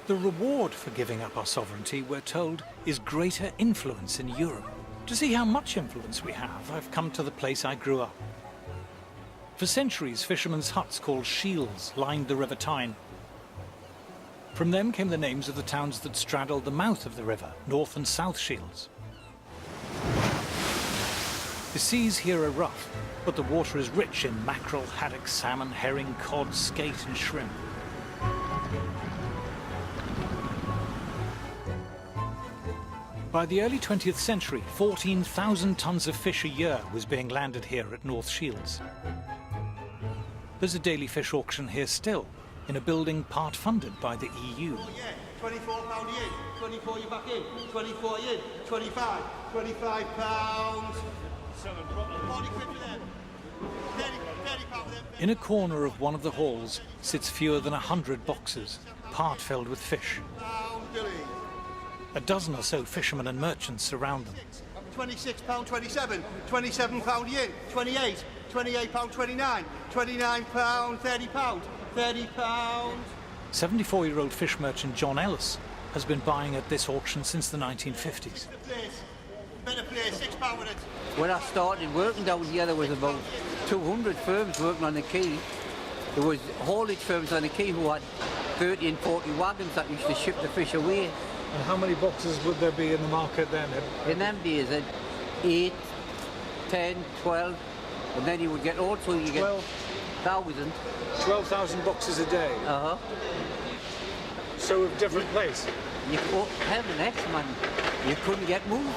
The reward for giving up our sovereignty, we're told, is greater influence in Europe. To see how much influence we have, I've come to the place I grew up. For centuries, fishermen's huts called shields lined the River Tyne. From them came the names of the towns that straddled the mouth of the river, North and South Shields. The seas here are rough, but the water is rich in mackerel, haddock, salmon, herring, cod, skate and shrimp. By the early 20th century, 14,000 tons of fish a year was being landed here at North Shields. There's a daily fish auction here still, in a building part funded by the EU. Oh yeah, £24 in, 24 you're back in, 24 in, 25, £25. 40 quid for them, 30 pound for them. In a corner of one of the halls sits fewer than 100 boxes, part filled with fish. A dozen or so fishermen and merchants surround them. £26, 27, £27 yen, 28, £28, 29, £29, £30, £30. 74-year-old fish merchant John Ellis has been buying at this auction since the 1950s. Better place, £6 with it. When I started working down here, there was about 200 firms working on the quay. There was haulage firms on the quay who had 30 and 40 wagons that used to ship the fish away. And how many boxes would there be in the market then? In them days, 8, 10, 12, and then you would get also, you get 1,000. 12,000 boxes a day? Uh-huh. So of different place? You have an X, man. You couldn't get moved.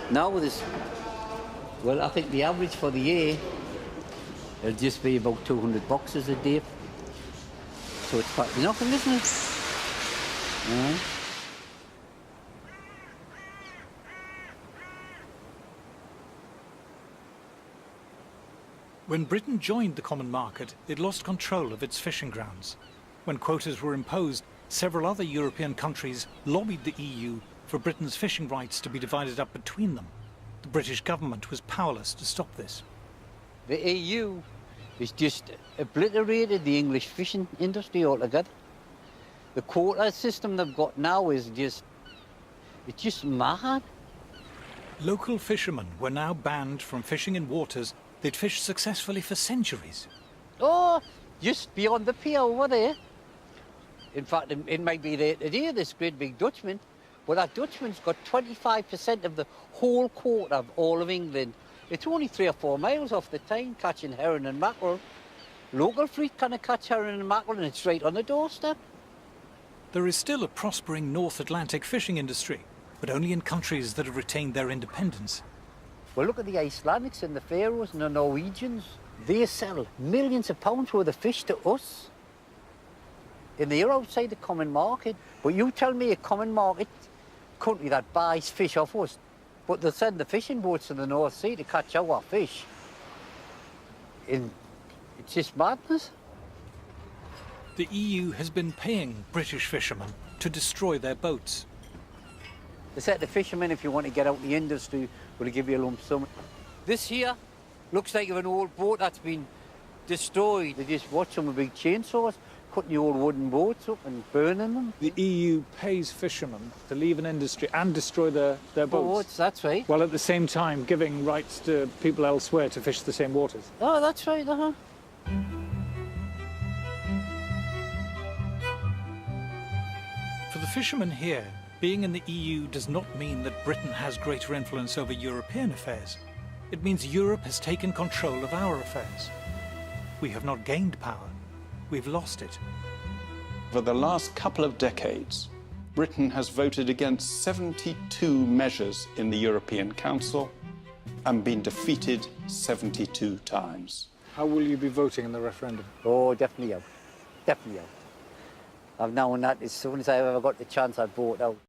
Now with this, well, I think the average for the year, it'll just be about 200 boxes a day. So it's quite nothing, isn't it? When Britain joined the common market, it lost control of its fishing grounds. When quotas were imposed, several other European countries lobbied the EU for Britain's fishing rights to be divided up between them. The British government was powerless to stop this. The EU has just obliterated the English fishing industry altogether. The quota system they've got now is it's just mad. Local fishermen were now banned from fishing in waters they'd fished successfully for centuries. Oh, just beyond the pier over there. In fact, it might be there today, this great big Dutchman. But that Dutchman's got 25% of the whole quota of all of England. It's only 3 or 4 miles off the Tyne, catching herring and mackerel. Local fleet can't catch herring and mackerel, and it's right on the doorstep. There is still a prospering North Atlantic fishing industry, but only in countries that have retained their independence. Well, look at the Icelandics and the Faroes and the Norwegians. They sell millions of pounds worth of fish to us. And they're outside the common market. But you tell me a common market country that buys fish off us, but they send the fishing boats to the North Sea to catch our fish. And it's just madness. The EU has been paying British fishermen to destroy their boats. They said to fishermen, if you want to get out the industry, we'll give you a lump sum. This here looks like an old boat that's been destroyed. They just watch them with big chainsaws, cutting the old wooden boats up and burning them. The EU pays fishermen to leave an industry and destroy their boats. That's right. While at the same time giving rights to people elsewhere to fish the same waters. Oh, that's right, uh-huh. For the fishermen here, being in the EU does not mean that Britain has greater influence over European affairs. It means Europe has taken control of our affairs. We have not gained power, we've lost it. For the last couple of decades, Britain has voted against 72 measures in the European Council and been defeated 72 times. How will you be voting in the referendum? Oh, definitely out. Definitely out. I've known that as soon as I ever got the chance, I'd vote out.